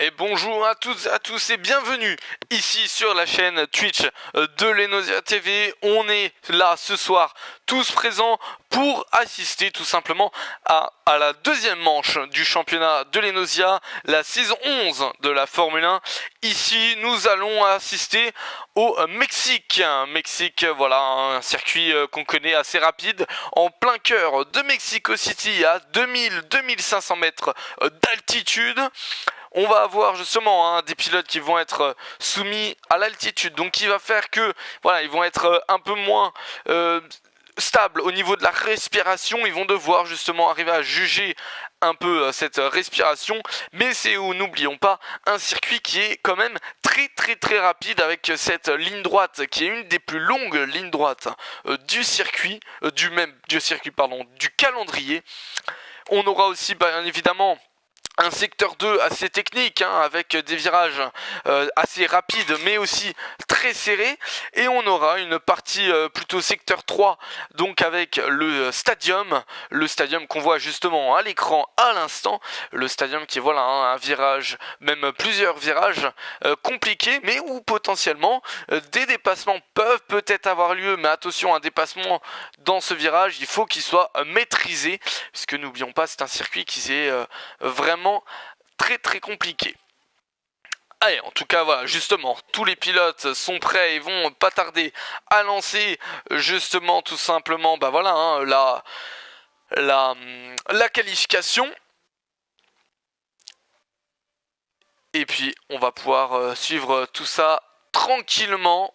Et bonjour à toutes et à tous et bienvenue ici sur la chaîne Twitch de Lenosia TV. On est là ce soir tous présents pour assister tout simplement à la deuxième manche du championnat de Lenosia, la saison 11 de la Formule 1. Ici nous allons assister au Mexique. Mexique, voilà, un circuit qu'on connaît assez rapide, en plein cœur de Mexico City à 2000-2500 mètres d'altitude. On va avoir justement des pilotes qui vont être soumis à l'altitude, donc qui va faire que voilà, ils vont être un peu moins stables au niveau de la respiration. Ils vont devoir justement arriver à juger un peu cette respiration, mais c'est où, n'oublions pas, un circuit qui est quand même très rapide, avec cette ligne droite qui est une des plus longues lignes droites du circuit, du calendrier. On aura aussi bien évidemment un secteur 2 assez technique, avec des virages assez rapides mais aussi très serrés, et on aura une partie plutôt secteur 3, donc avec le stadium qu'on voit justement à l'écran à l'instant, le stadium qui est voilà un virage, même plusieurs virages compliqués, mais où potentiellement des dépassements peuvent peut-être avoir lieu. Mais attention, un dépassement dans ce virage, il faut qu'il soit maîtrisé, puisque n'oublions pas, c'est un circuit qui est vraiment très compliqué. Allez, en tout cas voilà, justement, tous les pilotes sont prêts et vont pas tarder à lancer justement tout simplement la qualification. Et puis on va pouvoir suivre tout ça tranquillement.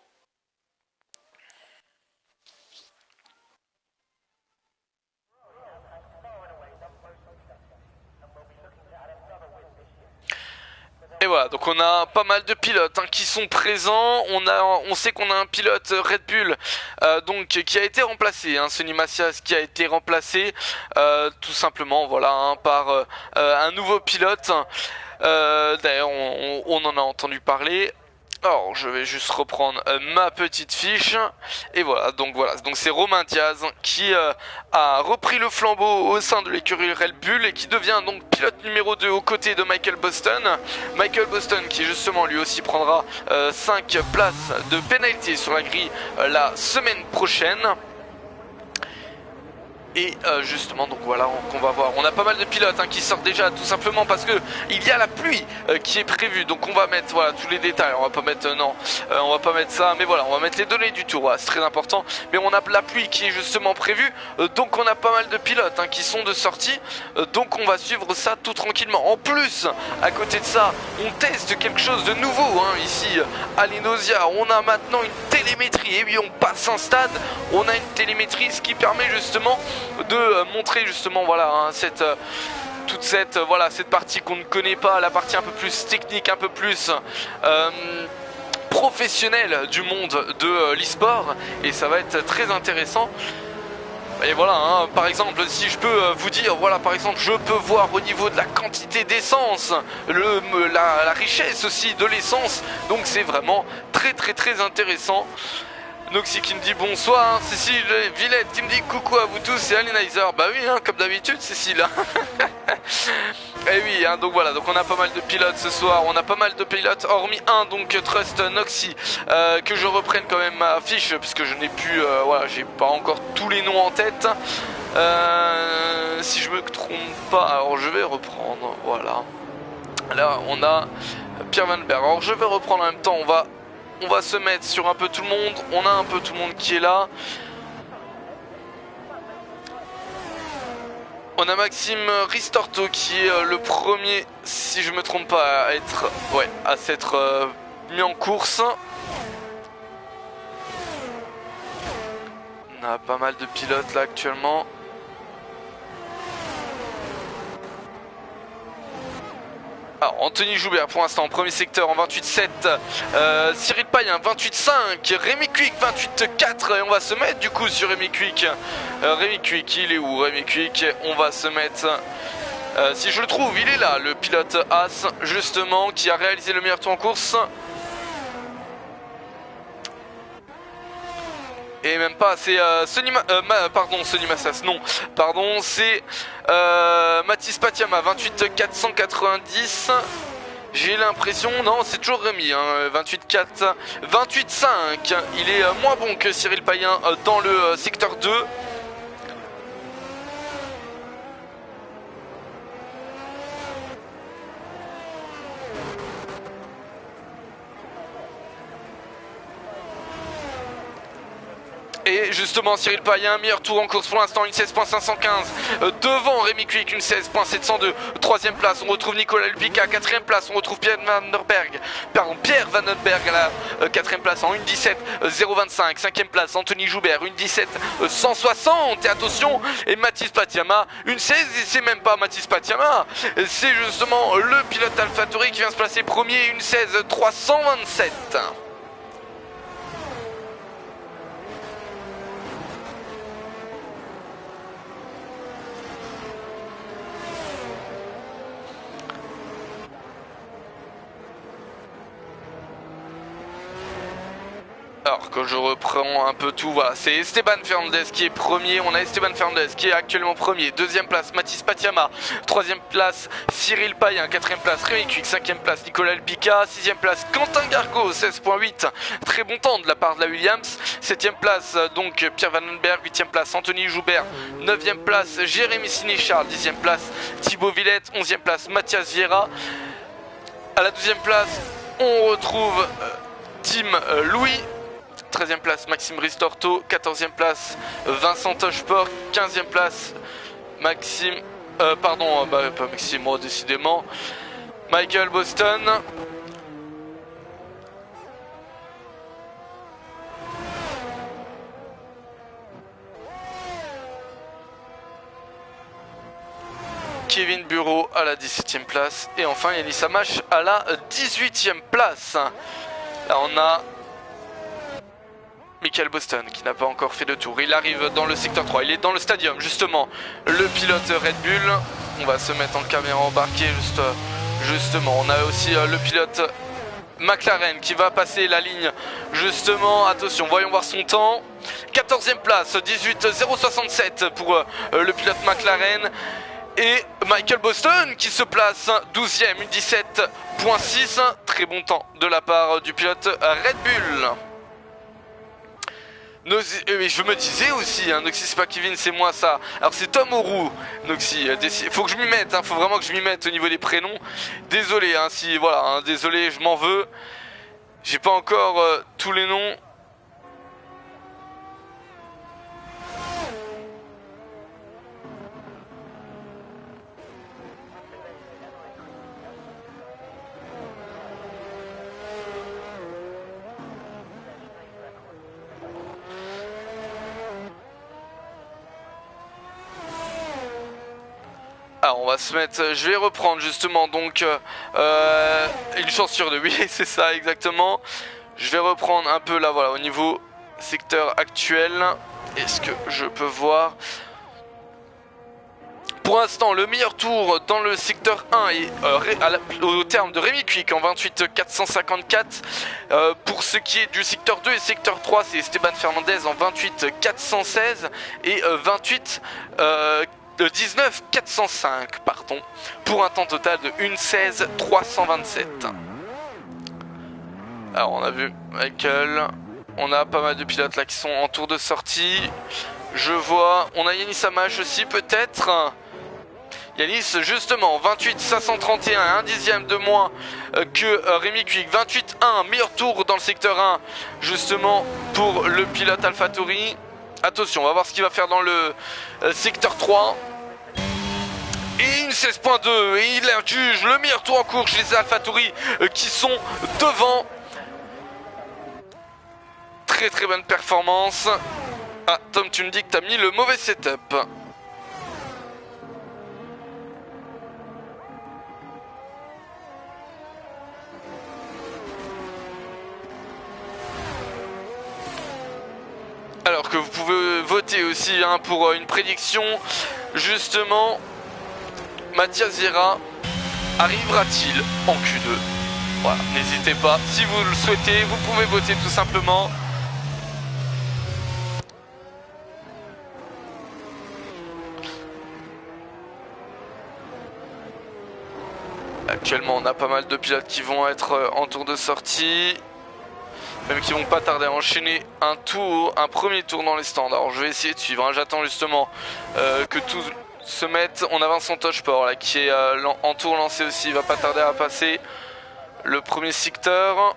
Et voilà, donc on a pas mal de pilotes qui sont présents. On sait qu'on a un pilote Red Bull qui a été remplacé, Sonny Macias, qui a été remplacé tout simplement voilà par un nouveau pilote. D'ailleurs on en a entendu parler. Alors je vais juste reprendre ma petite fiche. Et voilà, donc c'est Romain Diaz qui a repris le flambeau au sein de l'écurie Red Bull, et qui devient donc pilote numéro 2 aux côtés de Michael Boston. Michael Boston qui justement lui aussi prendra 5 places de pénalité sur la grille la semaine prochaine. Et justement, donc voilà, on va voir. On a pas mal de pilotes qui sortent déjà, tout simplement parce que il y a la pluie qui est prévue. Donc on va mettre voilà tous les détails. On va pas mettre on va pas mettre ça, mais voilà, on va mettre les données du tour. Voilà, c'est très important. Mais on a la pluie qui est justement prévue. Donc on a pas mal de pilotes qui sont de sortie. Donc on va suivre ça tout tranquillement. En plus, à côté de ça, on teste quelque chose de nouveau ici à Lenosia. On a maintenant une télémétrie. Et oui, on passe un stade. On a une télémétrie, ce qui permet justement de montrer justement voilà toute cette partie qu'on ne connaît pas, la partie un peu plus technique, un peu plus professionnelle du monde de l'e-sport, et ça va être très intéressant. Et voilà, par exemple, si je peux vous dire, voilà, par exemple, je peux voir au niveau de la quantité d'essence, la richesse aussi de l'essence, donc c'est vraiment très intéressant. Noxy qui me dit bonsoir, Cécile Villette qui me dit coucou à vous tous, c'est Alinizer. Bah oui, comme d'habitude, Cécile. Et oui, donc voilà, donc on a pas mal de pilotes ce soir, on a pas mal de pilotes, hormis un, donc Trust Noxy, que je reprenne quand même ma fiche, puisque je n'ai plus, j'ai pas encore tous les noms en tête. Si je me trompe pas, alors je vais reprendre, voilà. Là, on a Pierre Van Berg. Alors je vais reprendre en même temps, on va se mettre sur un peu tout le monde. On a un peu tout le monde qui est là. On a Maxime Ristorto qui est le premier, si je me trompe pas, à s'être mis en course. On a pas mal de pilotes là actuellement. Alors, Anthony Joubert pour l'instant en premier secteur en 28.7, Cyril Payen 28.5, Rémi Quick 28.4, et on va se mettre du coup sur Rémi Quick. Rémi Quick, il est où Rémi Quick? On va se mettre, si je le trouve, il est là, le pilote As justement qui a réalisé le meilleur tour en course. Et même pas, c'est Sonny Massas, non, pardon, c'est Mathis Patiama, 28 490. J'ai l'impression, non, c'est toujours Rémi, hein, 28-4, 28-5. Il est moins bon que Cyril Payen dans le secteur 2. Et justement Cyril Payen, meilleur tour en course pour l'instant, une 16.515 devant Rémi Cuic, une 16.702. Troisième place, on retrouve Nicolas Lupica. Quatrième place, on retrouve Pierre Vandenberg à la quatrième place en 1.17.025. Cinquième place, Anthony Joubert, une 17.160. Et attention, et Mathis Patiama, une 16, et c'est même pas Mathis Patiama, c'est justement le pilote AlphaTauri qui vient se placer premier, une 16.327. Alors que je reprends un peu tout, voilà, c'est Esteban Fernandez qui est premier, on a Esteban Fernandez qui est actuellement premier, deuxième place Mathis Patiama, troisième place Cyril Payen, quatrième place Rémi Cuic, cinquième place Nicolas Lupica, sixième place Quentin Gargot, 16.8, très bon temps de la part de la Williams, septième place donc Pierre Vandenberg, huitième place Anthony Joubert, neuvième place Jérémy Sénéchal, dixième place Thibaut Villette, onzième place Mathias Vieira, à la douzième place on retrouve Tim Louis, 13e place Maxime Ristorto, 14e place Vincent Tocheport, 15e place Maxime, pas Maxime, oh, décidément, Michael Boston. Kevin Bureau à la 17e place et enfin Yanis Amash à la 18e place. Là on a Michael Boston qui n'a pas encore fait de tour, il arrive dans le secteur 3, il est dans le stadium justement, le pilote Red Bull, on va se mettre en caméra embarquée justement, on a aussi le pilote McLaren qui va passer la ligne justement, attention, voyons voir son temps, 14e place, 18.067 pour le pilote McLaren, et Michael Boston qui se place 12e, une 17.6, très bon temps de la part du pilote Red Bull. Je me disais aussi, hein, Noxy c'est pas Kevin, c'est moi ça. Alors c'est Tom Auroux, Noxy, faut que je m'y mette, hein, faut vraiment que je m'y mette au niveau des prénoms. Désolé, hein, si voilà, hein, désolé, je m'en veux. J'ai pas encore tous les noms. Alors on va se mettre, je vais reprendre justement donc une chance sur deux, oui c'est ça exactement. Je vais reprendre un peu là voilà au niveau secteur actuel. Est-ce que je peux voir? Pour l'instant le meilleur tour dans le secteur 1 est au terme de Rémi Cuic en 28.454. Pour ce qui est du secteur 2 et secteur 3 c'est Esteban Fernandez en 28.416 et 19.405 pardon, pour un temps total de 1.16.327. Alors on a vu Michael, on a pas mal de pilotes là qui sont en tour de sortie. Je vois, on a Yanis Amash aussi peut-être. Yanis justement 28.531, un dixième de moins que Rémi Cuic, 28.1, meilleur tour dans le secteur 1 justement pour le pilote AlphaTauri. Attention, on va voir ce qu'il va faire dans le secteur 3. Et une 16.2, et il juge le meilleur tour en cours chez les AlphaTauri qui sont devant. Très très bonne performance. Ah, Tom, tu me dis que tu as mis le mauvais setup. Alors que vous pouvez voter aussi hein, pour une prédiction. Justement, Mathias Vieira arrivera-t-il en Q2? Voilà, n'hésitez pas, si vous le souhaitez, vous pouvez voter tout simplement. Actuellement on a pas mal de pilotes qui vont être en tour de sortie, même qui vont pas tarder à enchaîner un premier tour dans les stands. Alors je vais essayer de suivre, hein. J'attends justement que tout se mette. On a Vincent Tocheport là qui est en tour lancé aussi, il va pas tarder à passer le premier secteur.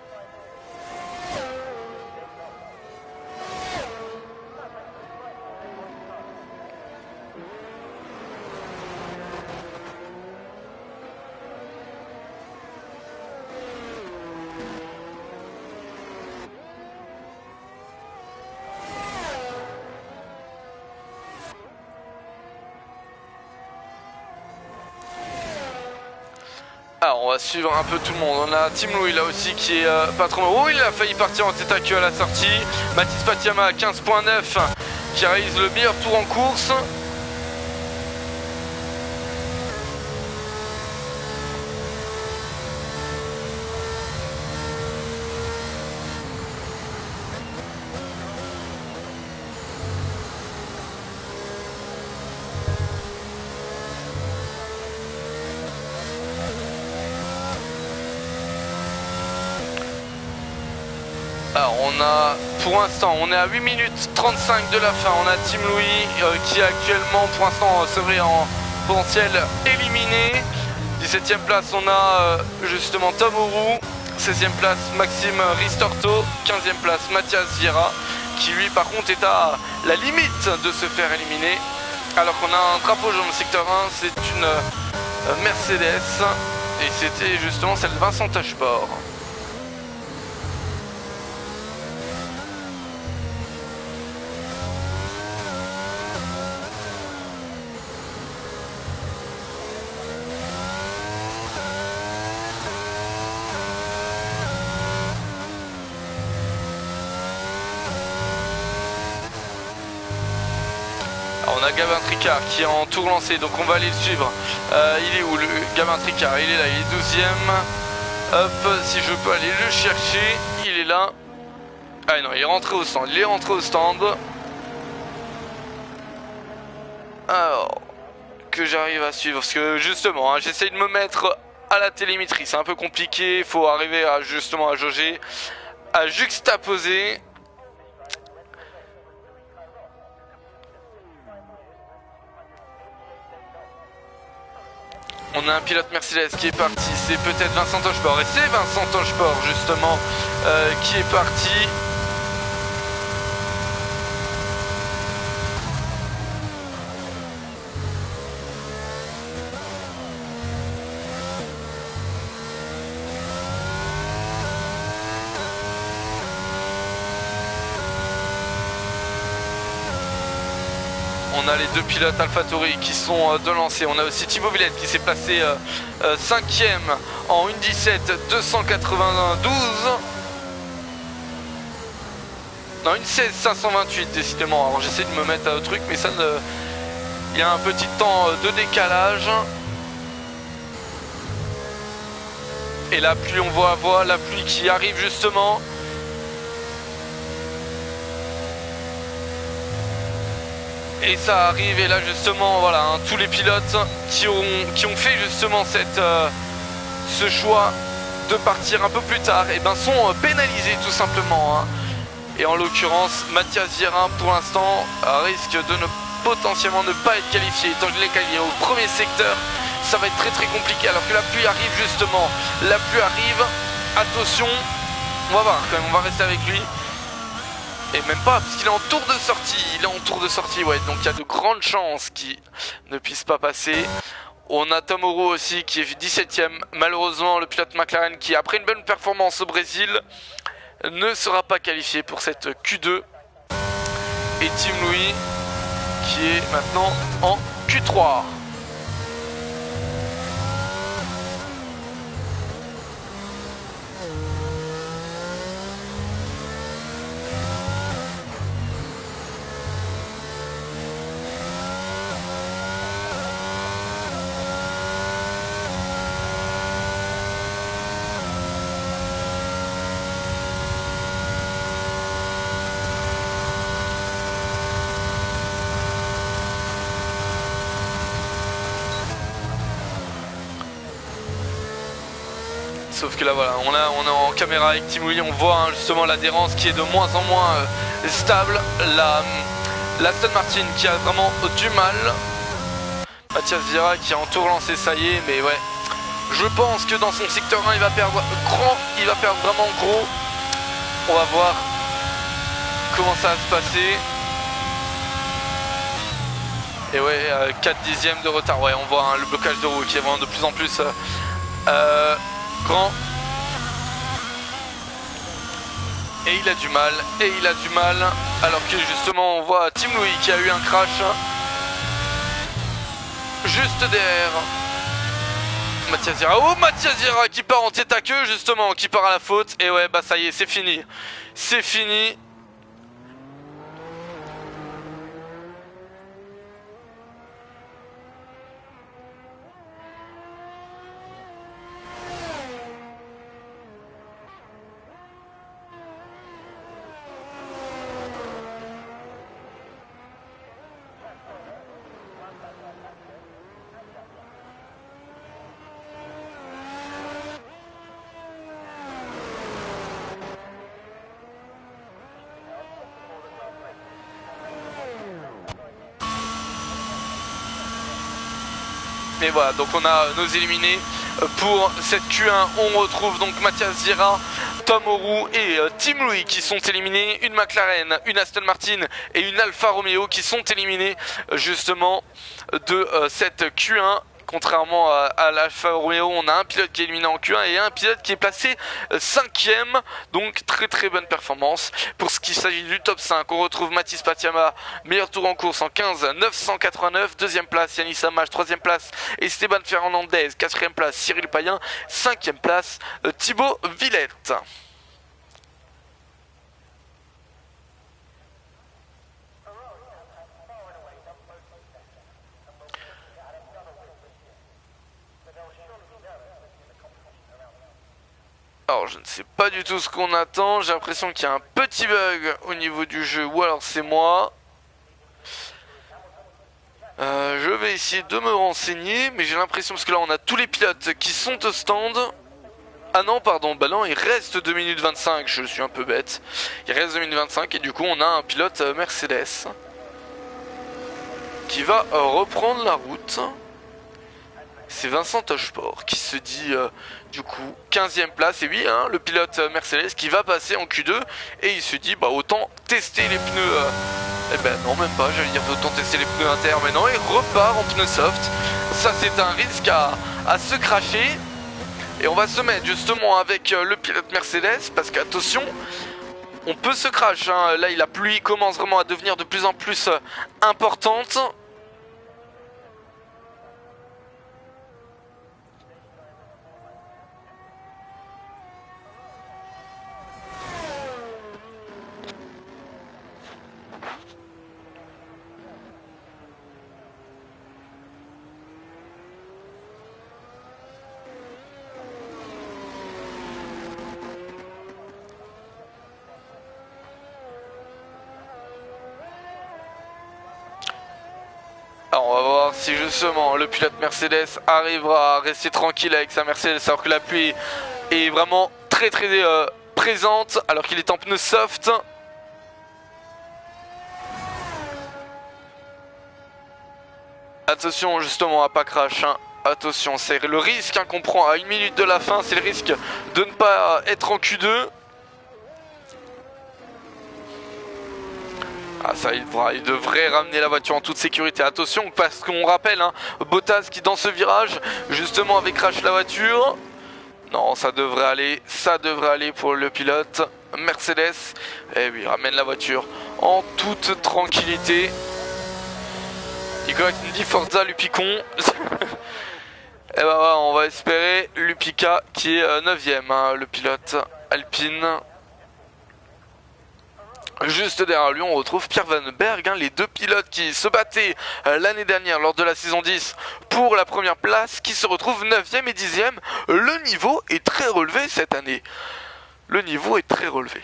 Alors on va suivre un peu tout le monde. On a Tim Louis là aussi qui est pas trop... Oh, il a failli partir en tête à queue à la sortie. Mathis Patiama à 15.9 qui réalise le meilleur tour en course. Alors on a, pour l'instant, on est à 8 minutes 35 de la fin. On a Tim Louis qui est actuellement, pour l'instant, c'est vrai, en potentiel éliminé. 17ème place, on a justement Tom Aurou. 16ème place, Maxime Ristorto. 15ème place, Mathias Vieira, qui lui, par contre, est à la limite de se faire éliminer. Alors qu'on a un drapeau jaune au secteur 1, c'est une Mercedes. Et c'était justement celle de Vincent Tocheport. On a Gabin Tricard qui est en tour lancé, donc on va aller le suivre. Il est où le Gabin Tricard? Il est là, il est 12ème. Hop, si je peux aller le chercher, il est là. Ah non, il est rentré au stand, Alors, que j'arrive à suivre, parce que justement, hein, j'essaye de me mettre à la télémétrie, c'est un peu compliqué, il faut arriver à justement à jauger, à juxtaposer. On a un pilote Mercedes qui est parti, c'est peut-être Vincent Tocheport. Et c'est Vincent Tocheport justement qui est parti. On a les deux pilotes AlphaTauri qui sont de lancée. On a aussi Thibaut Villette qui s'est placé 5ème en 1.17 292. Non, 1.16 528 décidément. Alors j'essaie de me mettre au truc, mais ça ne... Il y a un petit temps de décalage. Et la pluie, on voit la pluie qui arrive justement. Et ça arrive, et là justement, voilà, hein, tous les pilotes qui ont fait justement ce choix de partir un peu plus tard, et ben sont pénalisés tout simplement. Hein. Et en l'occurrence, Mathias Vieira, pour l'instant, risque de potentiellement ne pas être qualifié. Étant qu'il est qualifié au premier secteur, ça va être très très compliqué, alors que la pluie arrive justement. La pluie arrive, attention, on va voir quand même, on va rester avec lui. Et même pas, parce qu'il est en tour de sortie, ouais, donc il y a de grandes chances qu'il ne puisse pas passer. On a Tom Aurou aussi qui est 17ème, malheureusement le pilote McLaren qui après une bonne performance au Brésil ne sera pas qualifié pour cette Q2. Et Tim Louis qui est maintenant en Q3. Sauf que là voilà, on est en caméra avec Team Louis, on voit justement l'adhérence qui est de moins en moins stable. La Aston Martin qui a vraiment du mal. Mathias Vieira qui a en tout relancé, ça y est, mais ouais. Je pense que dans son secteur 1 il va perdre grand, il va perdre vraiment gros. On va voir comment ça va se passer. Et ouais, 4 dixièmes de retard, ouais, on voit le blocage de roue qui est vraiment de plus en plus grand. Et il a du mal, alors que justement on voit Team Louis qui a eu un crash juste derrière Mathias Vieira. Oh, Mathias Vieira qui part en tête à queue justement, qui part à la faute. Et ouais, bah ça y est, c'est fini. C'est fini. Mais voilà, donc on a nos éliminés pour cette Q1. On retrouve donc Mathias Vieira, Tom Auroux et Team Louis qui sont éliminés. Une McLaren, une Aston Martin et une Alfa Romeo qui sont éliminés justement de cette Q1. Contrairement à l'Alfa Romeo, on a un pilote qui est éliminé en Q1 et un pilote qui est placé 5ème. Donc très bonne performance. Pour ce qui s'agit du top 5, on retrouve Mathis Patiama, meilleur tour en course en 15,989. Deuxième place, Yanis Amage. Troisième place, Esteban Fernandez. Quatrième place, Cyril Payen. Cinquième place, Thibaut Villette. Alors je ne sais pas du tout ce qu'on attend, j'ai l'impression qu'il y a un petit bug au niveau du jeu, ou alors c'est moi. Je vais essayer de me renseigner, mais j'ai l'impression, parce que là on a tous les pilotes qui sont au stand. Ah non, pardon, bah non, il reste 2 minutes 25, je suis un peu bête. Il reste 2 minutes 25 et du coup on a un pilote Mercedes qui va reprendre la route. C'est Vincent Tocheport qui se dit du coup 15ème place. Et oui, hein, le pilote Mercedes qui va passer en Q2. Et il se dit bah autant tester les pneus. Eh ben non, même pas, j'allais dire autant tester les pneus inter. Mais non, il repart en pneus soft. Ça c'est un risque à se cracher. Et on va se mettre justement avec le pilote Mercedes. Parce qu'attention, on peut se crash. Hein. Là la pluie commence vraiment à devenir de plus en plus importante. Alors on va voir si justement le pilote Mercedes arrivera à rester tranquille avec sa Mercedes alors que la pluie est vraiment très présente alors qu'il est en pneu soft. Attention justement à pas crash, hein. Attention, c'est le risque hein, qu'on prend à 1 minute de la fin, c'est le risque de ne pas être en Q2. Ah ça il devrait ramener la voiture en toute sécurité. Attention parce qu'on rappelle hein, Bottas qui dans ce virage justement avait crash la voiture. Non ça devrait aller pour le pilote Mercedes. Et oui, ramène la voiture en toute tranquillité. Nicolas qui nous dit Forza Lupicon. Et bah ouais, on va espérer Lupica qui est 9ème hein, le pilote Alpine. Juste derrière lui on retrouve Pierre Van Berg, hein, les deux pilotes qui se battaient l'année dernière lors de la saison 10 pour la première place, qui se retrouvent 9ème et 10ème. Le niveau est très relevé cette année. Le niveau est très relevé.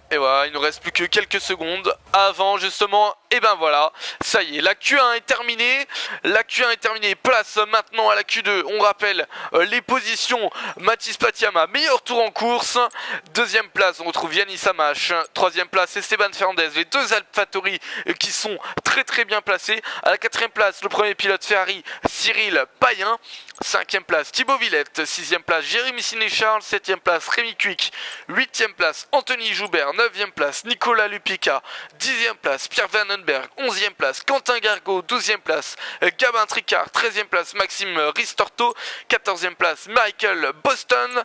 Et voilà, il nous reste plus que quelques secondes avant justement Et ben voilà, ça y est, la Q1 est terminée. La Q1 est terminée, place maintenant à la Q2. On rappelle les positions. Mathis Patiama, meilleur tour en course. Deuxième place, on retrouve Yannis Amash. Troisième place, Esteban Fernandez. Les deux AlphaTauri qui sont très bien placés. À la quatrième place, le premier pilote Ferrari, Cyril Payen. Cinquième place, Thibaut Villette. Sixième place, Jérémy Siné-Charles. Septième place, Rémi Cuic. Huitième place, Anthony Joubert. Neuvième place, Nicolas Lupica. Dixième place, Pierre Vandenberg. Onzième place, Quentin Gargot. Douzième place, Gabin Tricard. Treizième place, Maxime Ristorto. Quatorzième place, Michael Boston,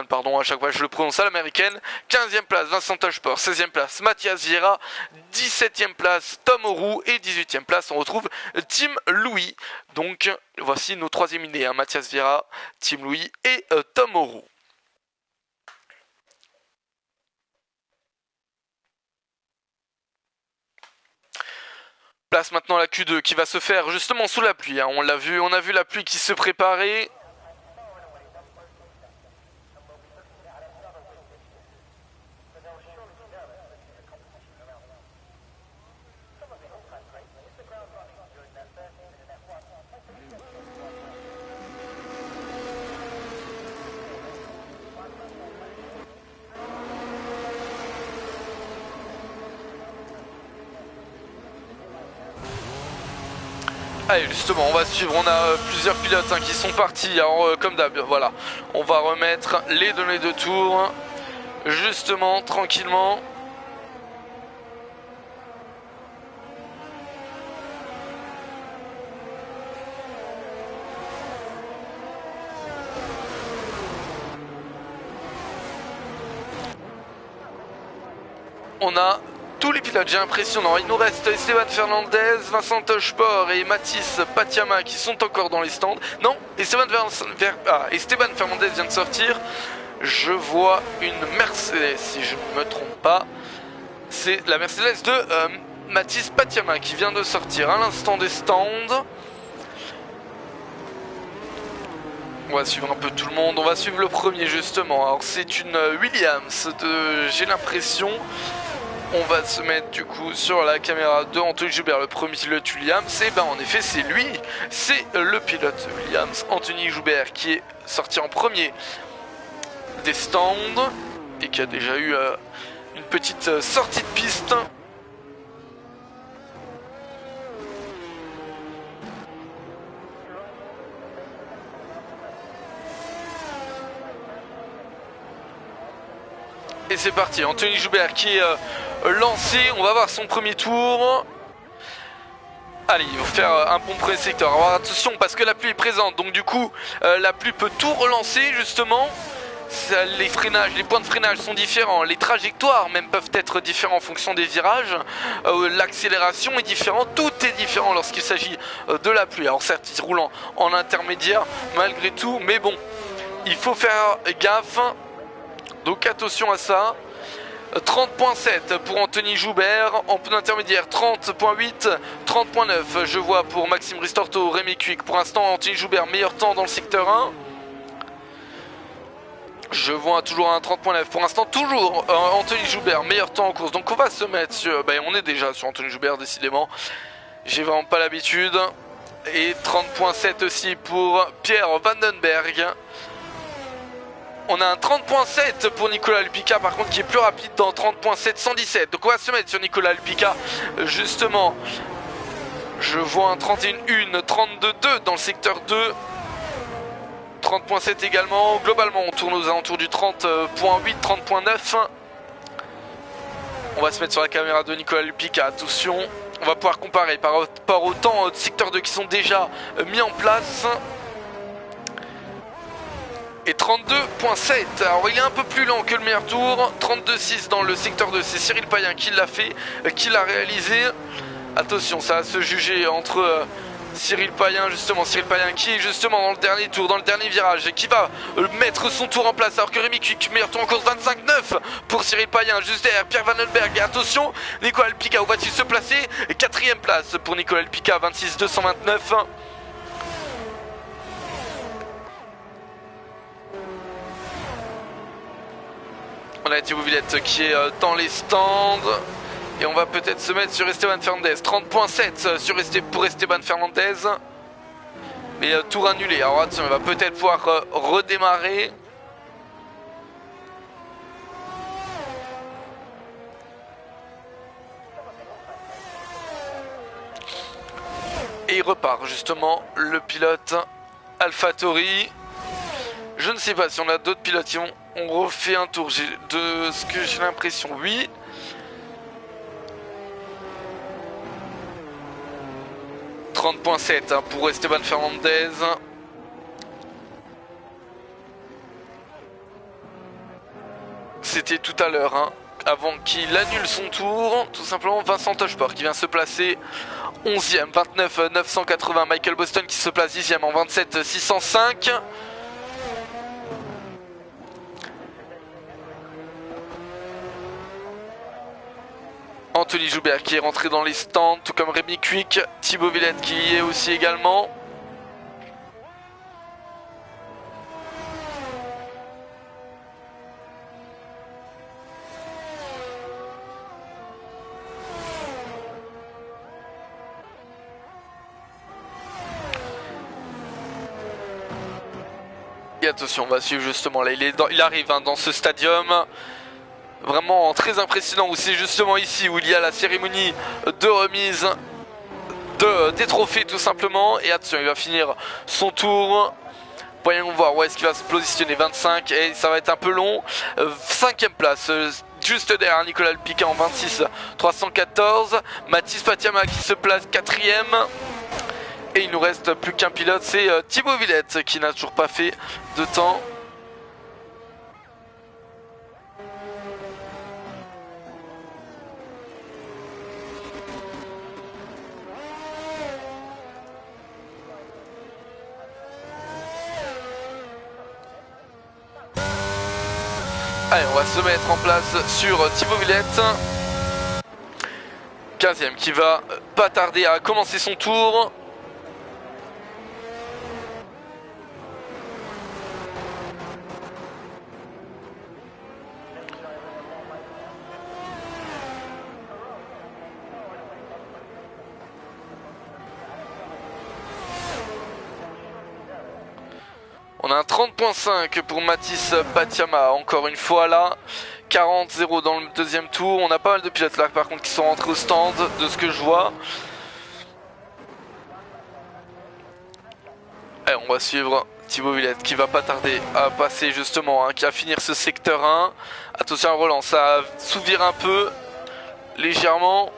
pardon, à chaque fois je le prononce à l'américaine. 15e place, Vincent Tochport. 16e place, Mathias Vieira. 17e place, Tom Auroux. Et 18e place, on retrouve Tim Louis. Donc voici nos trois éliminés, hein, Mathias Vieira, Tim Louis et Tom Auroux. Place maintenant la Q2 qui va se faire justement sous la pluie, hein. On l'a vu, on a vu la pluie qui se préparait. Allez, justement, on va suivre, on a plusieurs pilotes hein, qui sont partis, alors comme d'hab, voilà, on va remettre les données de tour, justement, tranquillement. On a tous les pilotes, j'ai l'impression. Il nous reste Esteban Fernandez, Vincent Tochport et Mathis Patiama qui sont encore dans les stands. Non, Esteban Fernandez vient de sortir. Je vois une Mercedes, si je ne me trompe pas. C'est la Mercedes de Mathis Patiama qui vient de sortir à l'instant des stands. On va suivre un peu tout le monde. On va suivre le premier justement. Alors c'est une Williams j'ai l'impression. On va se mettre du coup sur la caméra de Anthony Joubert, le premier pilote Williams. Et ben en effet c'est lui, c'est le pilote Williams, Anthony Joubert, qui est sorti en premier des stands et qui a déjà eu une petite sortie de piste. Et c'est parti, Anthony Joubert qui est lancé, on va voir son premier tour. Allez, il va faire un bon premier secteur. Alors attention parce que la pluie est présente, donc du coup la pluie peut tout relancer justement. Les freinages, les points de freinage sont différents, les trajectoires même peuvent être différents en fonction des virages, l'accélération est différente, tout est différent lorsqu'il s'agit de la pluie. Alors certes il roule en intermédiaire malgré tout, mais bon, il faut faire gaffe. Donc attention à ça. 30.7 pour Anthony Joubert, en peu intermédiaire 30.8, 30.9 je vois pour Maxime Ristorto, Rémi Cuic. Pour l'instant Anthony Joubert meilleur temps dans le secteur 1. Je vois toujours un 30.9 pour l'instant, toujours Anthony Joubert meilleur temps en course. Donc on va se mettre sur, on est déjà sur Anthony Joubert décidément. J'ai vraiment pas l'habitude. Et 30.7 aussi pour Pierre Vandenberg. On a un 30.7 pour Nicolas Lupica par contre qui est plus rapide dans 30.7 117. Donc on va se mettre sur Nicolas Lupica justement. Je vois un 31.1, 32.2 dans le secteur 2. 30.7 également. Globalement on tourne aux alentours du 30.8, 30.9. On va se mettre sur la caméra de Nicolas Lupica. Attention, on va pouvoir comparer par rapport au temps de secteur 2 qui sont déjà mis en place. Et 32.7, alors il est un peu plus lent que le meilleur tour. 32.6 dans le secteur 2, c'est Cyril Payen qui l'a fait, qui l'a réalisé. Attention, ça va se juger entre Cyril Payen, justement, Cyril Payen qui est justement dans le dernier tour, dans le dernier virage, et qui va mettre son tour en place, alors que Rémi Cuic, meilleur tour en course, 25.9 pour Cyril Payen, juste derrière Pierre Vandenberg. Et attention, Nicolas Lupica, où va-t-il se placer? Quatrième place pour Nicolas Lupica, 26.229. On a Thibaut Villette qui est dans les stands. Et on va peut-être se mettre sur Esteban Fernandez. 30.7 sur pour Esteban Fernandez. Mais tour annulé. Alors attention, il va peut-être pouvoir redémarrer. Et il repart justement le pilote AlphaTauri. Je ne sais pas si on a d'autres pilotes qui ont refait un tour. De ce que j'ai l'impression, oui. « 30.7 hein, pour Esteban Fernandez. C'était tout à l'heure, hein, avant qu'il annule son tour. Tout simplement Vincent Tochport qui vient se placer 11e, 29 980. Michael Boston qui se place 10e en 27 605. Anthony Joubert qui est rentré dans les stands, tout comme Rémi Cuic, Thibaut Villette qui y est aussi également. Et attention, on va suivre justement là, il arrive hein, dans ce stadium. Vraiment très impressionnant, où c'est justement ici où il y a la cérémonie de remise des trophées tout simplement. Et attention, il va finir son tour. Voyons voir où est-ce qu'il va se positionner. 25 et ça va être un peu long. 5e place, juste derrière Nicolas Piquet en 26 314. Mathis Patiama qui se place 4e. Et il nous reste plus qu'un pilote, c'est Thibaut Villette qui n'a toujours pas fait de temps. Allez, on va se mettre en place sur Thibaut Villette. 15e qui va pas tarder à commencer son tour. On a un 30.5 pour Mathis Patiama, encore une fois là. 40-0 dans le deuxième tour. On a pas mal de pilotes là par contre qui sont rentrés au stand de ce que je vois. Allez, on va suivre Thibaut Villette qui va pas tarder à passer justement, hein, qui va finir ce secteur 1. Attention à la relance, ça s'ouvrir un peu, légèrement.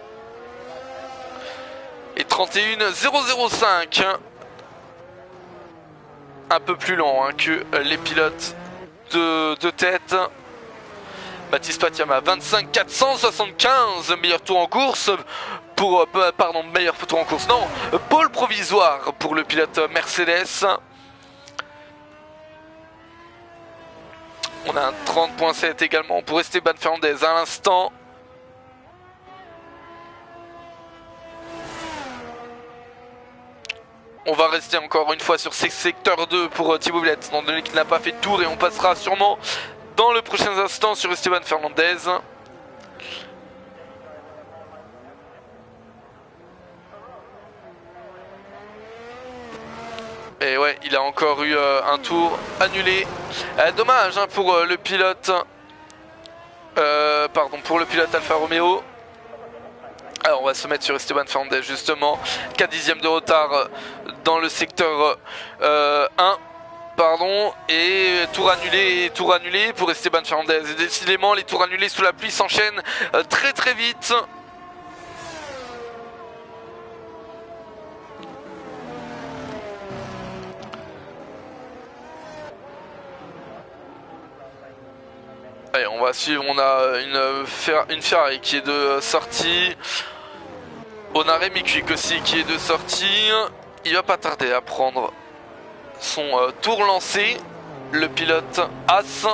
Et 31-005. Un peu plus lent hein, que les pilotes de tête. Mathis Patiama 25 475, meilleur tour en course pour pardon, meilleur tour en course, non, pole provisoire pour le pilote Mercedes. On a un 30.7 également pour Esteban Fernandez à l'instant. On va rester encore une fois sur ces secteurs 2 pour Thibaut Villette, étant donné qu'il n'a pas fait de tour, et on passera sûrement dans le prochain instant sur Esteban Fernandez. Et ouais, il a encore eu un tour annulé. Dommage hein, pour le pilote. Pour le pilote Alfa Romeo. Alors on va se mettre sur Esteban Fernandez justement. 4 dixièmes de retard dans le secteur 1. Pardon, et tour annulé pour Esteban Fernandez. Et décidément, les tours annulés sous la pluie s'enchaînent très très vite. Allez, on va suivre. On a une Ferrari qui est de sortie. On a Rémi Cuic aussi qui est de sortie. Il va pas tarder à prendre son tour lancé, le pilote As.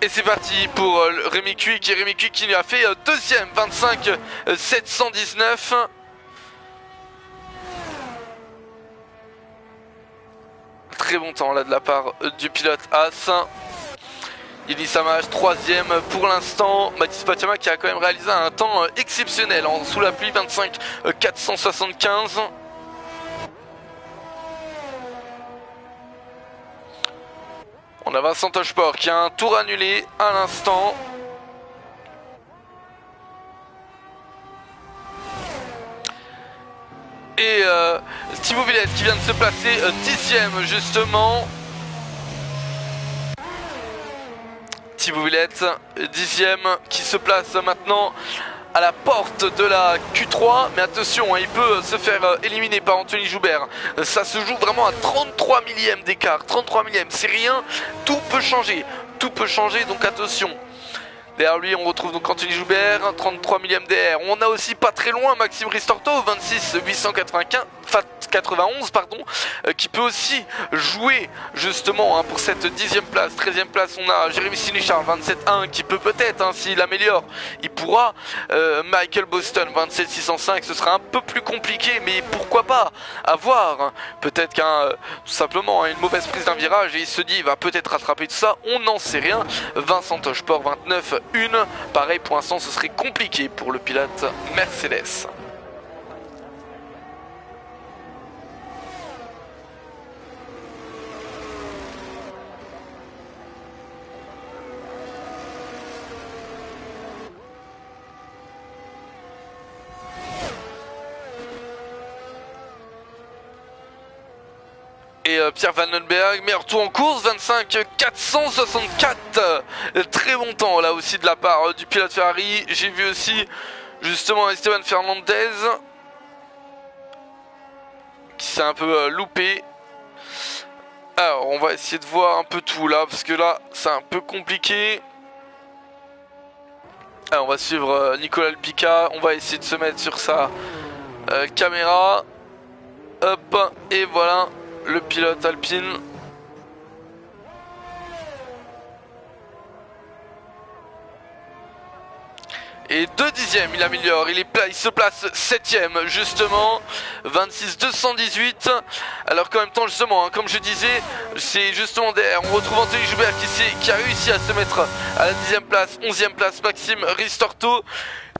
Et c'est parti pour Rémi Cuic, et Rémi Cuic qui lui a fait deuxième, 25 719. très bon temps là de la part du pilote As. Yili Samaj 3ème pour l'instant. Mathis Patiama qui a quand même réalisé un temps exceptionnel sous la pluie, 25 475. On a Vincent Tocheport qui a un tour annulé à l'instant. Et Thibaut Villette qui vient de se placer 10ème justement. Thibaut Villette 10ème qui se place maintenant à la porte de la Q3, mais attention, il peut se faire éliminer par Anthony Joubert. Ça se joue vraiment à 33 millièmes d'écart, 33 millièmes, c'est rien, tout peut changer, donc attention. Derrière lui, on retrouve donc Anthony Joubert, 33 millièmes DR. On a aussi pas très loin Maxime Ristorto, 26 891 pardon, qui peut aussi jouer justement pour cette 10ème place. 13ème place, on a Jérémy Sinichard, 27-1, qui peut peut-être, s'il améliore, il pourra. Michael Boston, 27 605, ce sera un peu plus compliqué, mais pourquoi pas, à voir. Peut-être tout simplement une mauvaise prise d'un virage et il se dit il va peut-être rattraper tout ça, on n'en sait rien. Vincent Tocheport, 29 1, pareil pour l'instant ce serait compliqué pour le pilote Mercedes. Et Pierre Vandenberg, meilleur tour en course, 25 464, très bon temps là aussi de la part du pilote Ferrari. J'ai vu aussi justement Esteban Fernandez qui s'est un peu loupé. Alors on va essayer de voir un peu tout là, parce que là c'est un peu compliqué. Alors, on va suivre Nicolas Alpica, on va essayer de se mettre sur sa caméra. Hop, et voilà le pilote Alpine. Et 2 dixièmes, il améliore, il se place 7ème justement, 26 218. Alors qu'en même temps justement, comme je disais, c'est justement derrière, on retrouve Anthony Joubert qui a réussi à se mettre à la 10ème place, 11ème place Maxime Ristorto.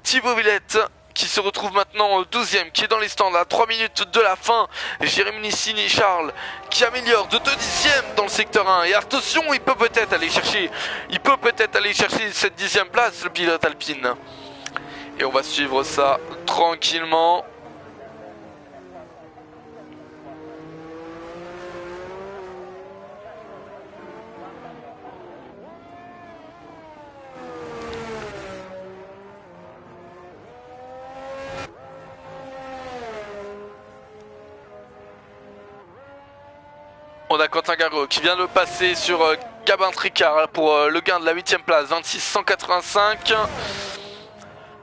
Thibaut Villette qui se retrouve maintenant 12ème, qui est dans les stands à 3 minutes de la fin. Jérémy Charles qui améliore de 2 dixièmes dans le secteur 1. Et attention, il peut peut-être aller chercher cette 10ème place, le pilote Alpine. Et on va suivre ça tranquillement. On a Quentin Garot qui vient de passer sur Gabin Tricard pour le gain de la 8ème place, 26 185.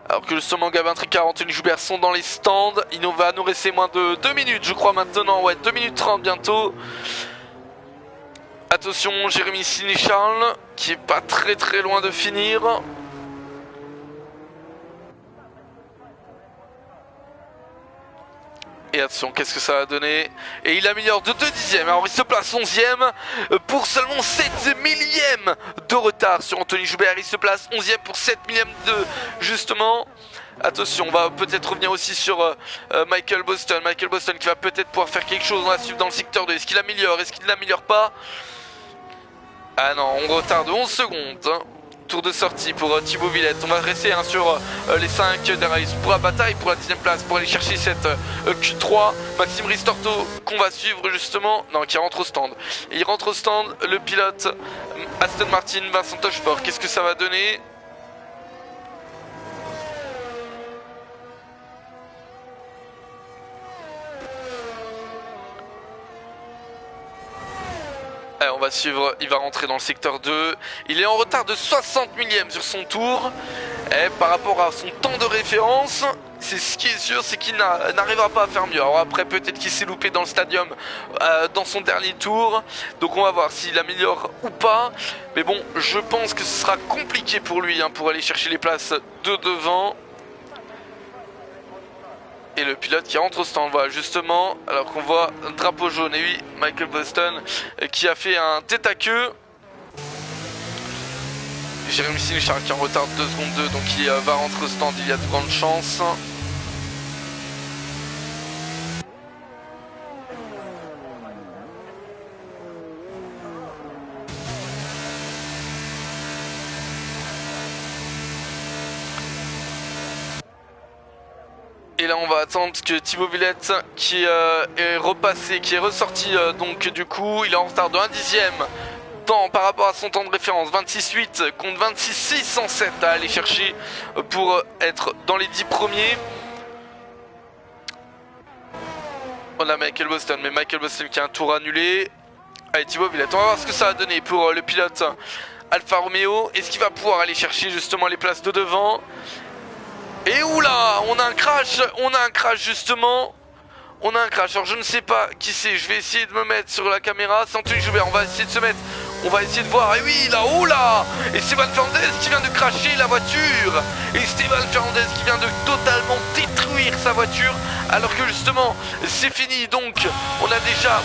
Alors que justement Gabin Tricard et Anthony Joubert sont dans les stands. Il va nous rester moins de 2 minutes je crois maintenant, ouais, 2 minutes 30 bientôt. Attention, Jérémy Sinichard qui est pas très loin de finir. Et attention, qu'est-ce que ça va donner? Et il améliore de 2 dixièmes. Alors il se place 11ème pour seulement 7 millièmes de retard sur Anthony Joubert. Il se place 11ème pour 7 millièmes de justement. Attention, on va peut-être revenir aussi sur Michael Boston. Michael Boston qui va peut-être pouvoir faire quelque chose. On va suivre dans le secteur 2. Est-ce qu'il améliore? Est-ce qu'il ne l'améliore pas? Ah non, on retarde 11 secondes. Tour de sortie pour Thibaut Villette. On va rester sur les 5 derrière. Il pour la bataille pour la 10ème place pour aller chercher cette Q3. Maxime Ristorto qu'on va suivre justement. Non, qui rentre au stand. Et il rentre au stand le pilote Aston Martin, Vincent Tocheport. Qu'est-ce que ça va donner? Allez, on va suivre, il va rentrer dans le secteur 2. Il est en retard de 60 millièmes sur son tour. Et par rapport à son temps de référence, c'est ce qui est sûr, c'est qu'il n'arrivera pas à faire mieux. Alors après, peut-être qu'il s'est loupé dans le stadium dans son dernier tour. Donc on va voir s'il améliore ou pas. Mais bon, je pense que ce sera compliqué pour lui pour aller chercher les places de devant. Et le pilote qui rentre au stand, voilà justement, alors qu'on voit un drapeau jaune. Et oui, Michael Boston qui a fait un tête à queue. Jérémy Sénéchal qui est en retard de 2 secondes 2, donc il va rentrer au stand, il y a de grandes chances. Et là on va attendre que Thibaut Villette qui est repassé, qui est ressorti donc du coup il est en retard de 1 dixième par rapport à son temps de référence, 26,8 contre 26,607 à aller chercher pour être dans les 10 premiers. On a Michael Boston, mais Michael Boston qui a un tour annulé. Allez Thibaut Villette, on va voir ce que ça va donner pour le pilote Alfa Romeo. Est-ce qu'il va pouvoir aller chercher justement les places de devant? Et oula, on a un crash justement. On a un crash, alors je ne sais pas qui c'est, je vais essayer de me mettre sur la caméra. C'est Anthony Joubert, on va essayer de se mettre, on va essayer de voir. Et oui, là, oula. Et Esteban Fernandez qui vient de cracher la voiture. Et Esteban Fernandez qui vient de totalement détruire sa voiture. Alors que justement, c'est fini, donc on a déjà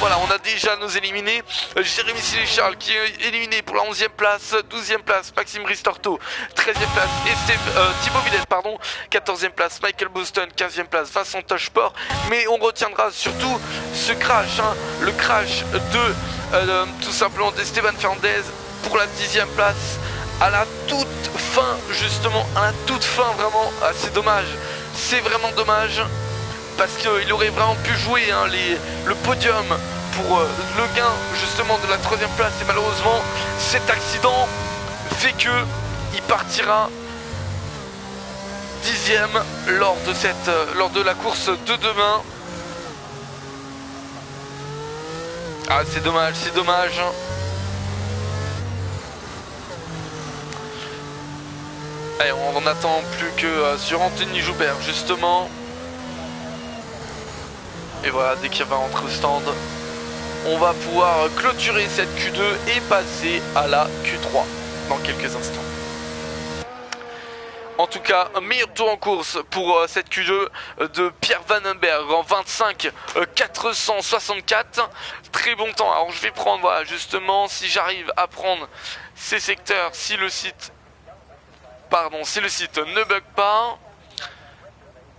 nos éliminés. Jérémy Sénéchal qui est éliminé pour la 11e place, 12e place Maxime Ristorto, 13e place Thibaut Villette, pardon, 14e place Michael Boston, 15e place Vincent Tocheport. Mais on retiendra surtout ce crash, le crash de tout simplement d'Esteban Fernandez pour la 10e place à la toute fin, justement, à la toute fin, vraiment. C'est dommage, c'est vraiment dommage. Parce qu'il aurait vraiment pu jouer le podium pour le gain justement de la 3e place. Et malheureusement cet accident fait que il partira 10e lors de la course de demain. Ah c'est dommage, c'est dommage. Allez, on n'attend plus que sur Anthony Joubert justement. Et voilà, dès qu'il va rentrer au stand, on va pouvoir clôturer cette Q2 et passer à la Q3 dans quelques instants. En tout cas, un meilleur tour en course pour cette Q2 de Pierre Vandenberg en 25,464. Très bon temps. Alors je vais prendre, voilà, justement, si j'arrive à prendre ces secteurs, si le site ne bug pas.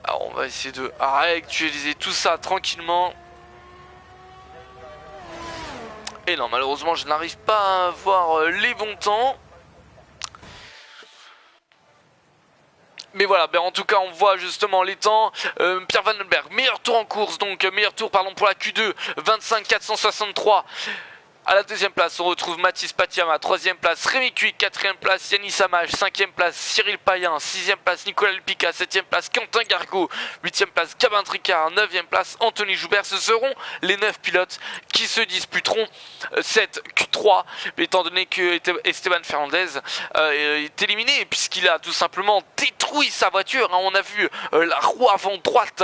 Alors on va essayer de réactualiser tout ça tranquillement. Et non, malheureusement je n'arrive pas à voir les bons temps. Mais voilà, en tout cas on voit justement les temps. Pierre Vandenberg, meilleur tour en course, donc meilleur tour pardon pour la Q2, 25,463. À la 2e place, on retrouve Mathis Patiama, 3e place Rémi Cuy, 4e place Yannis Samage, 5e place Cyril Payen, 6e place Nicolas Lepica, 7e place Quentin Gargaud, 8e place Gabin Tricard, 9e place Anthony Joubert. Ce seront les 9 pilotes qui se disputeront cette Q3, étant donné que Esteban Fernandez est éliminé puisqu'il a tout simplement détruit sa voiture. On a vu la roue avant droite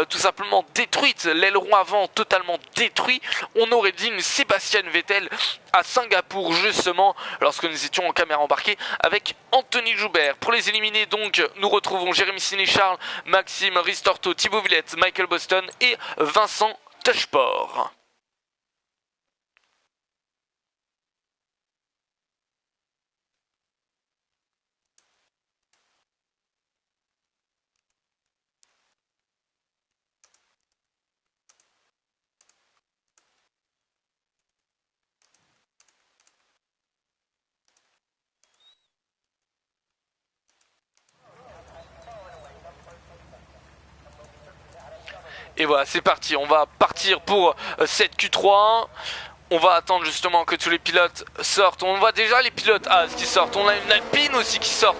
tout simplement détruite, l'aileron avant totalement détruit. On aurait dit une Sébastien Vettel à Singapour justement lorsque nous étions en caméra embarquée avec Anthony Joubert. Pour les éliminer donc nous retrouvons Jérémy Sénéchal, Maxime Ristorto, Thibaut Villette, Michael Boston et Vincent Tocheport. Et voilà, c'est parti, on va partir pour cette Q3. On va attendre justement que tous les pilotes sortent. On voit déjà les pilotes qui sortent. On a une Alpine aussi qui sort.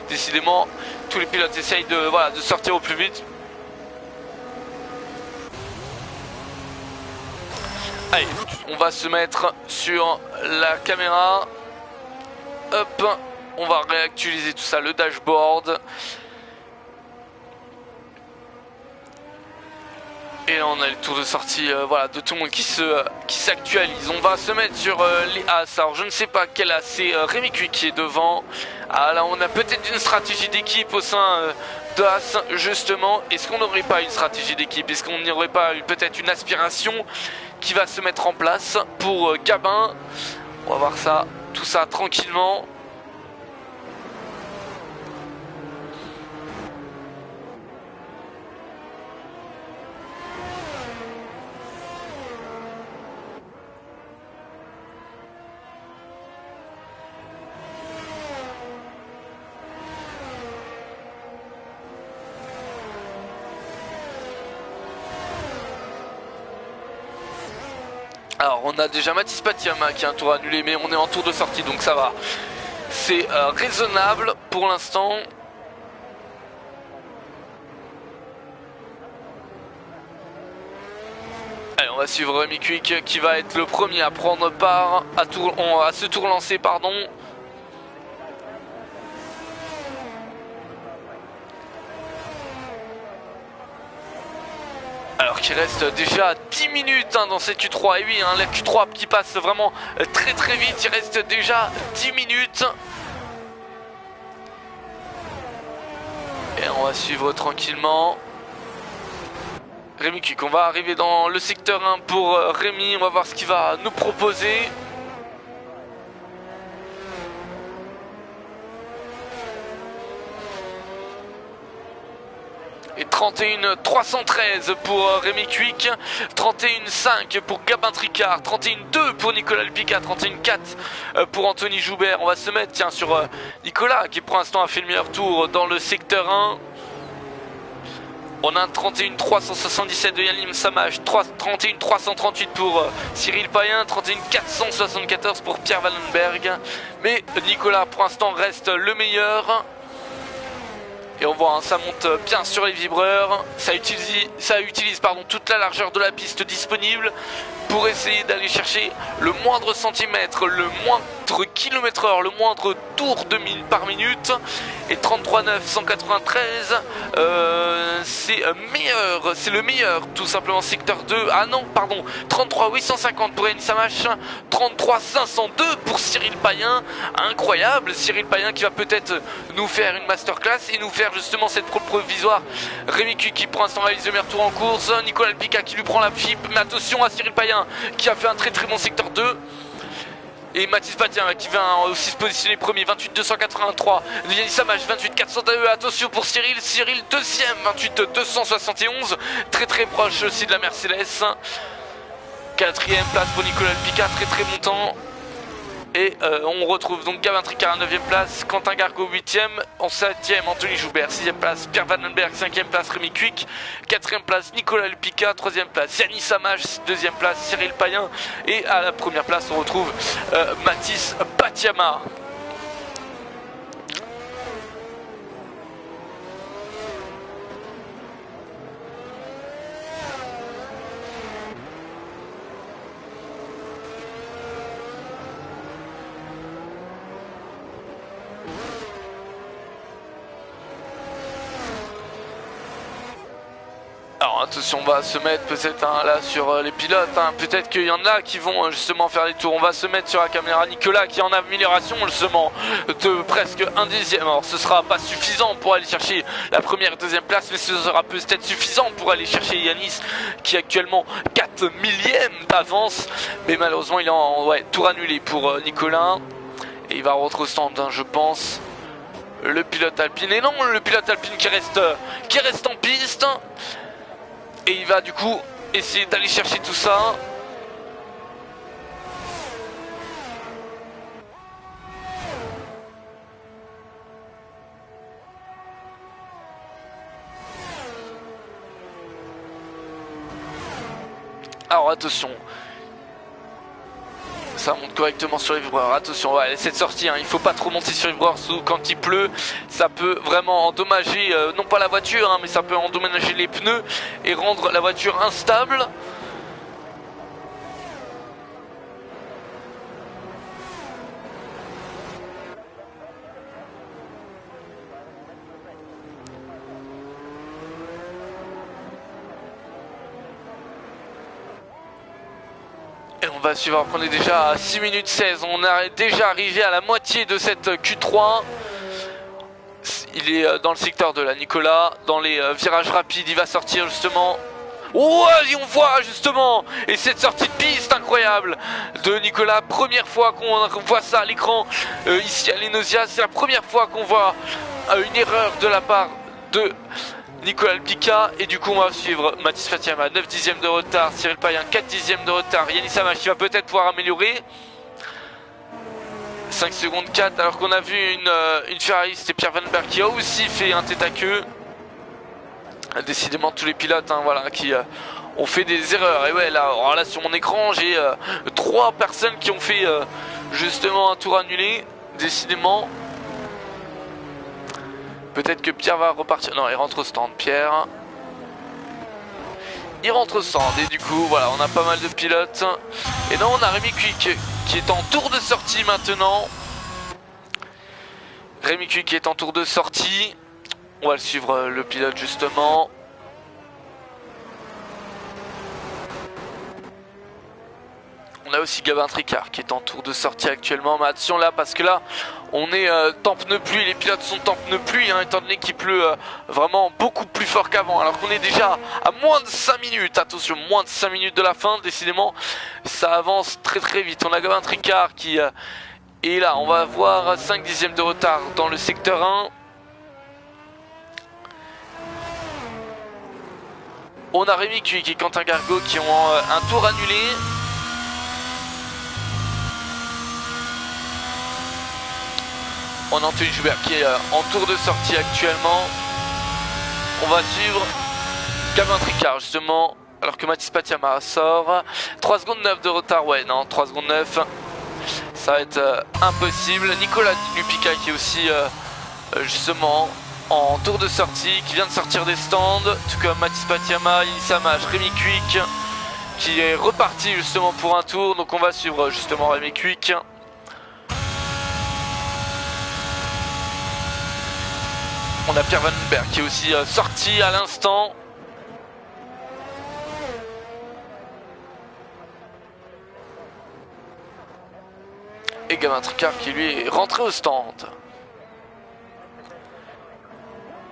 Décidément, tous les pilotes essayent de sortir au plus vite. Allez, on va se mettre sur la caméra. Hop, on va réactualiser tout ça, le dashboard. Et là on a le tour de sortie voilà, de tout le monde qui s'actualise. On va se mettre sur les As. Alors je ne sais pas quel As, c'est Rémi Cui qui est devant. Ah là on a peut-être une stratégie d'équipe au sein de As justement. Est-ce qu'on n'aurait pas une stratégie d'équipe? Est-ce qu'on n'aurait pas peut-être une aspiration qui va se mettre en place pour Gabin? On va voir ça, tout ça tranquillement. Alors on a déjà Mathis Patiama qui a un tour annulé, mais on est en tour de sortie donc ça va. C'est raisonnable pour l'instant. Allez, on va suivre Rémi Quick qui va être le premier à prendre part à ce tour lancé, pardon. Alors qu'il reste déjà 10 minutes dans cette Q3, et oui, la Q3 qui passe vraiment très très vite, il reste déjà 10 minutes. Et on va suivre tranquillement. Rémi Quick, on va arriver dans le secteur 1 pour Rémi, on va voir ce qu'il va nous proposer. Et 31-313 pour Rémi Quick, 31-5 pour Gabin Tricard, 31-2 pour Nicolas Lupica, 31-4 pour Anthony Joubert. On va se mettre tiens, sur Nicolas qui pour l'instant a fait le meilleur tour dans le secteur 1. On a un 31-377 de Yalim Samaj, 31-338 pour Cyril Payen, 31-474 pour Pierre Wallenberg. Mais Nicolas pour l'instant reste le meilleur. Et on voit, hein, ça monte bien sur les vibreurs, ça utilise toute la largeur de la piste disponible pour essayer d'aller chercher le moindre centimètre, le moindre kilomètre heure, le moindre tour de mille par minute. Et 33,9 193, c'est le meilleur tout simplement secteur 2. Ah non, pardon, 33 850 pour Yannis Samache, 33 502 pour Cyril Payen. Incroyable, Cyril Payen qui va peut-être nous faire une masterclass et nous faire justement cette pole provisoire. Rémi Quick qui pour l'instant réalise le meilleur tour en course, Nicolas Lupica qui lui prend la FIP, mais attention à Cyril Payen qui a fait un très très bon secteur 2. Et Mathis Patien qui va aussi se positionner premier, 28 283. Yannis Samache 28 402. Attention pour Cyril deuxième, 28 271. Très très proche aussi de la Mercedes. Quatrième place pour Nicolas Lupica, très très bon temps. Et on retrouve donc Gabin Tricard à 9ème place, Quentin Gargot 8ème, en 7ème Anthony Joubert, 6ème place Pierre Vandenberg, 5ème place Rémi Quick, 4ème place Nicolas Lupica, 3ème place Yannis Samache, 2ème place Cyril Payen, et à la première place on retrouve Mathis Patiama. Alors attention, on va se mettre peut-être là sur les pilotes, peut-être qu'il y en a qui vont justement faire les tours. On va se mettre sur la caméra Nicolas qui est en amélioration justement de presque un dixième. Alors ce sera pas suffisant pour aller chercher la première et deuxième place, mais ce sera peut-être suffisant pour aller chercher Yanis qui est actuellement 4 millièmes d'avance. Mais malheureusement il est en tour annulé pour Nicolas. Et il va rentrer au stand, je pense. Le pilote alpine, et non, le pilote alpine qui reste en piste. Et il va du coup essayer d'aller chercher tout ça. Alors attention. Ça monte correctement sur les vibreurs. Attention, cette sortie, il faut pas trop monter sur les vibreurs quand il pleut. Ça peut vraiment endommager, non pas la voiture, mais ça peut endommager les pneus et rendre la voiture instable. on va suivre, on est déjà à 6 minutes 16, on est déjà arrivé à la moitié de cette Q3. Il est dans le secteur de la Nicolas, dans les virages rapides, il va sortir justement. Oh, on voit justement, et cette sortie de piste incroyable de Nicolas, première fois qu'on voit ça à l'écran ici à Lenosia, c'est la première fois qu'on voit une erreur de la part de Nicolas Alpica, et du coup on va suivre Mathis Fatiama, 9 dixièmes de retard, Cyril Payen 4 dixièmes de retard, Yannis Samache qui va peut-être pouvoir améliorer. 5 secondes 4, alors qu'on a vu une Ferrari, c'était Pierre Van Berg qui a aussi fait un tête à queue. Décidément tous les pilotes voilà, qui ont fait des erreurs. Et ouais, là, alors là sur mon écran j'ai 3 personnes qui ont fait justement un tour annulé. Décidément. Peut-être que Pierre va repartir. Non, il rentre au stand, Pierre. Il rentre au stand et du coup voilà, on a pas mal de pilotes. Et non, on a Rémi Quick qui est en tour de sortie maintenant. Rémi Quick qui est en tour de sortie. On va le suivre, le pilote justement. On a aussi Gabin Tricard qui est en tour de sortie actuellement. Mais attention là, parce que là, on est temps pneu pluie. Les pilotes sont temps pneu pluie, hein, étant donné qu'il pleut vraiment beaucoup plus fort qu'avant. Alors qu'on est déjà à moins de 5 minutes. Attention, moins de 5 minutes de la fin. Décidément, ça avance très très vite. On a Gabin Tricard qui est là. On va avoir 5 dixièmes de retard dans le secteur 1. On a Rémi Quick et Quentin Gargot qui ont un tour annulé. On a Anthony Joubert qui est en tour de sortie actuellement. On va suivre Gabin Tricard justement, alors que Mathis Patiama sort. 3 secondes 9 de retard, ouais non, 3 secondes 9. Ça va être impossible. Nicolas Lupica qui est aussi justement en tour de sortie, qui vient de sortir des stands, tout comme Mathis Patiama, Yannis Samache, Rémi Quick qui est reparti justement pour un tour. Donc on va suivre justement Rémi Quick. On a Pierre Van Berg qui est aussi sorti à l'instant. Et Gabin Tricard qui lui est rentré au stand.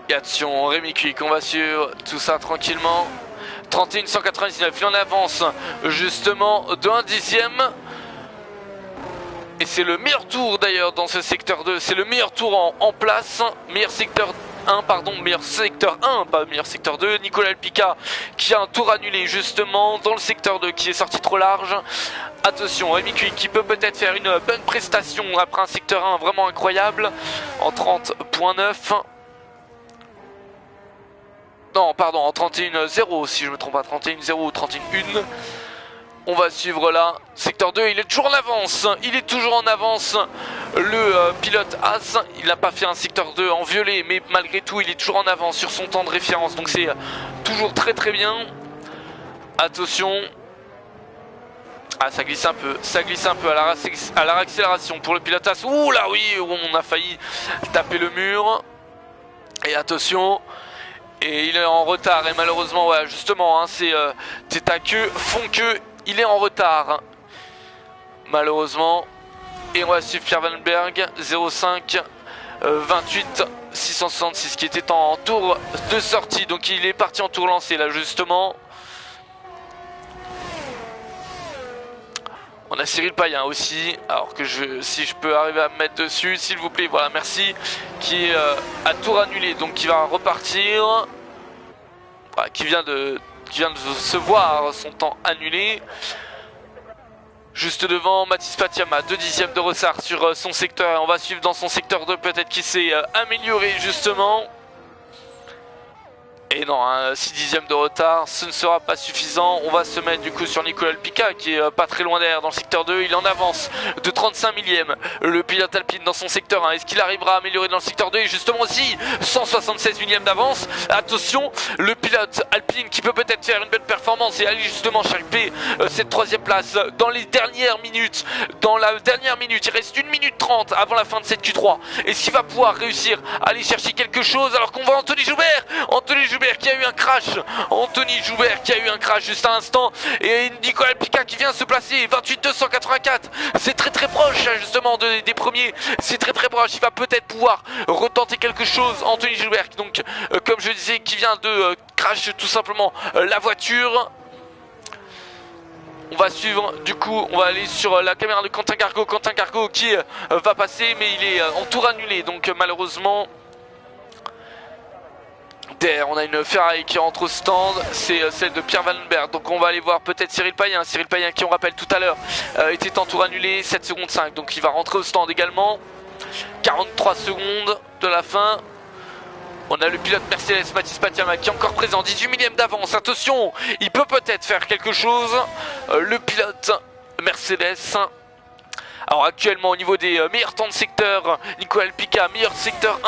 Et attention, Rémi Quick, on va suivre tout ça tranquillement. 31 199, il en avance justement de 1 dixième. Et c'est le meilleur tour d'ailleurs dans ce secteur 2. C'est le meilleur tour en place. Meilleur secteur 1, pardon, meilleur secteur 1, pas meilleur secteur 2. Nicolas Alpica qui a un tour annulé justement dans le secteur 2 qui est sorti trop large. Attention, Rémi Quick qui peut peut-être faire une bonne prestation après un secteur 1 vraiment incroyable en 30.9. Non, pardon, en 31.0 si je me trompe pas, 31.0 ou 31.1. On va suivre là, secteur 2, il est toujours en avance, il est toujours en avance, le pilote As, il n'a pas fait un secteur 2 en violet, mais malgré tout il est toujours en avance sur son temps de référence, donc c'est toujours très très bien. Attention, ah ça glisse un peu à la réaccélération pour le pilote As, ouh là oui, on a failli taper le mur, et attention. Et il est en retard et malheureusement ouais, justement hein, c'est tête à queue, fond queue. Il est en retard, malheureusement. Et on va suivre Pierre Van Berg, 05 28 666, qui était en tour de sortie. Donc il est parti en tour lancé, là, justement. On a Cyril Payen aussi, alors que si je peux arriver à me mettre dessus, s'il vous plaît, voilà, merci. Qui est à tour annulé, donc qui va repartir. Voilà, qui vient de se voir son temps annulé. Juste devant Mathis Patiama, 2 dixièmes de retard sur son secteur. On va suivre dans son secteur 2, peut-être qu'il s'est amélioré justement. Et non, 6 dixièmes de retard, ce ne sera pas suffisant. On va se mettre du coup sur Nicolas Alpica qui est pas très loin derrière dans le secteur 2. Il en avance de 35 millièmes. Le pilote alpine dans son secteur 1. Est-ce qu'il arrivera à améliorer dans le secteur 2? Et justement aussi 176 millièmes d'avance. Attention, le pilote alpine qui peut peut-être faire une belle performance et aller justement chercher cette 3ème place dans les dernières minutes. Dans la dernière minute, il reste 1 minute 30 avant la fin de cette Q3. Est-ce qu'il va pouvoir réussir à aller chercher quelque chose alors qu'on voit Anthony Joubert Joubert qui a eu un crash. Anthony Joubert qui a eu un crash juste à l'instant. Et Nicolas Pica qui vient se placer. 28-284. C'est très proche justement des premiers. C'est très proche. Il va peut-être pouvoir retenter quelque chose. Anthony Joubert, donc comme je disais, qui vient de crash tout simplement la voiture. On va suivre, du coup, on va aller sur la caméra de Quentin Gargo. Quentin Gargo qui va passer, mais il est en tour annulé. Donc malheureusement, derrière, on a une Ferrari qui rentre au stand. C'est celle de Pierre Vandenberg. Donc on va aller voir peut-être Cyril Payen. Cyril Payen qui, on rappelle tout à l'heure, était en tour annulé, 7 secondes 5. Donc il va rentrer au stand également. 43 secondes de la fin. On a le pilote Mercedes Mathis Patiama qui est encore présent, 18 millième d'avance, attention, il peut peut-être faire quelque chose, le pilote Mercedes. Alors actuellement au niveau des meilleurs temps de secteur, Nicolas Pica, meilleur secteur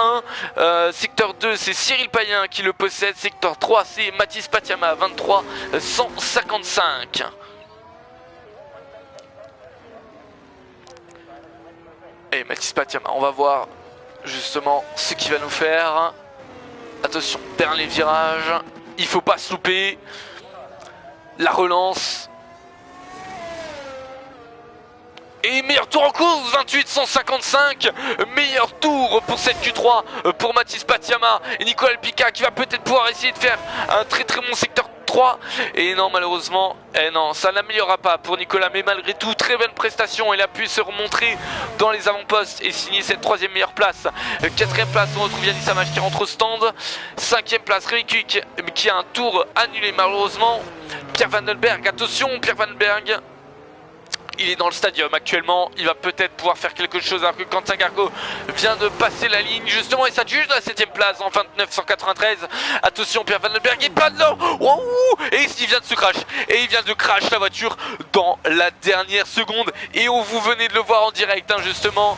1, secteur 2 c'est Cyril Payen qui le possède, secteur 3 c'est Mathis Patiama, 23 155. Et Mathis Patiama, on va voir justement ce qu'il va nous faire. Attention, dernier virage, il faut pas se louper. La relance. Et meilleur tour en course, 28-155. Meilleur tour pour cette Q3 pour Mathis Patiama et Nicolas Pica qui va peut-être pouvoir essayer de faire un très bon secteur 3. Et non, malheureusement, non, ça n'améliorera pas pour Nicolas. Mais malgré tout, très bonne prestation. Il a pu se remontrer dans les avant-postes et signer cette 3e meilleure place. 4e place, on retrouve Yannis Samach qui rentre au stand. 5e place, Rémi Kuik qui a un tour annulé malheureusement. Pierre Vandenberg, attention, Pierre Vandenberg. Il est dans le stadium actuellement, il va peut-être pouvoir faire quelque chose alors que Quentin Gargo vient de passer la ligne justement et ça juge de la 7ème place en 29-193. Attention, Pierre Vandenberg est plein de l'or. Et il vient de se crash. Et il vient de crash la voiture dans la dernière seconde. Et vous venez de le voir en direct justement.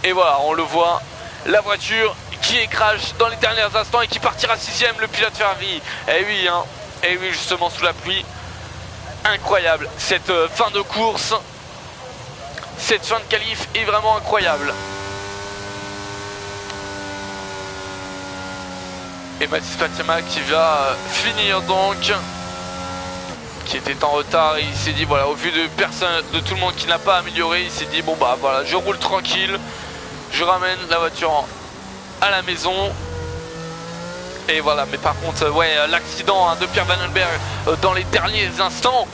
Et voilà, on le voit, la voiture qui est crash dans les derniers instants et qui partira 6ème, le pilote Ferrari. Et oui, justement sous la pluie. Incroyable cette fin de course. Cette fin de qualif est vraiment incroyable. Et Mathis Patiama qui va finir donc, qui était en retard et il s'est dit voilà, au vu de personne, de tout le monde qui n'a pas amélioré, il s'est dit bon bah voilà, je roule tranquille, je ramène la voiture à la maison. Et voilà, mais par contre, ouais, l'accident de Pierre Vandenberg dans les derniers instants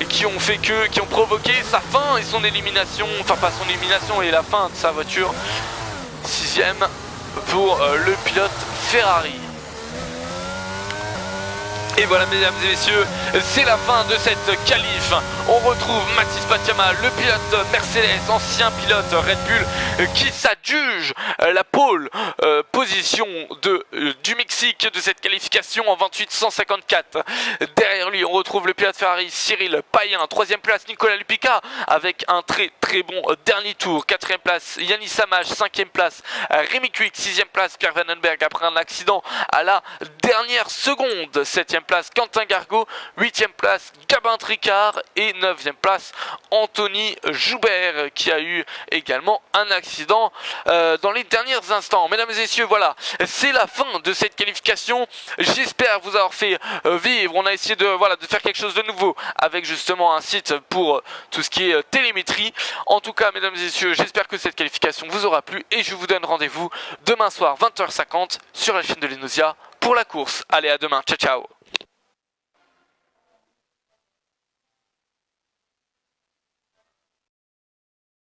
qui ont provoqué sa fin et son élimination, enfin pas son élimination et la fin de sa voiture. 6ème pour le pilote Ferrari. Et voilà, mesdames et messieurs, c'est la fin de cette qualif. On retrouve Mathis Patiama, le pilote Mercedes, ancien pilote Red Bull, qui s'adjuge la pole position du Mexique de cette qualification en 28-154. Derrière lui, on retrouve le pilote Ferrari Cyril Payen, 3ème place Nicolas Pica avec un très bon dernier tour. 4ème place Yannis Samach, 5ème place Rémi Kuik, 6ème place Pierre Vandenberg après un accident à la dernière seconde. 7ème place Quentin Gargo, 8ème place Gabin Tricard et 9ème place Anthony Joubert qui a eu également un accident dans les derniers instants. Mesdames et messieurs, voilà, c'est la fin de cette qualification. J'espère vous avoir fait vivre. On a essayé de faire quelque chose de nouveau avec justement un site pour tout ce qui est télémétrie. En tout cas, mesdames et messieurs, j'espère que cette qualification vous aura plu et je vous donne rendez-vous demain soir 20h50 sur la chaîne de Lenosia pour la course. Allez, à demain, ciao ciao.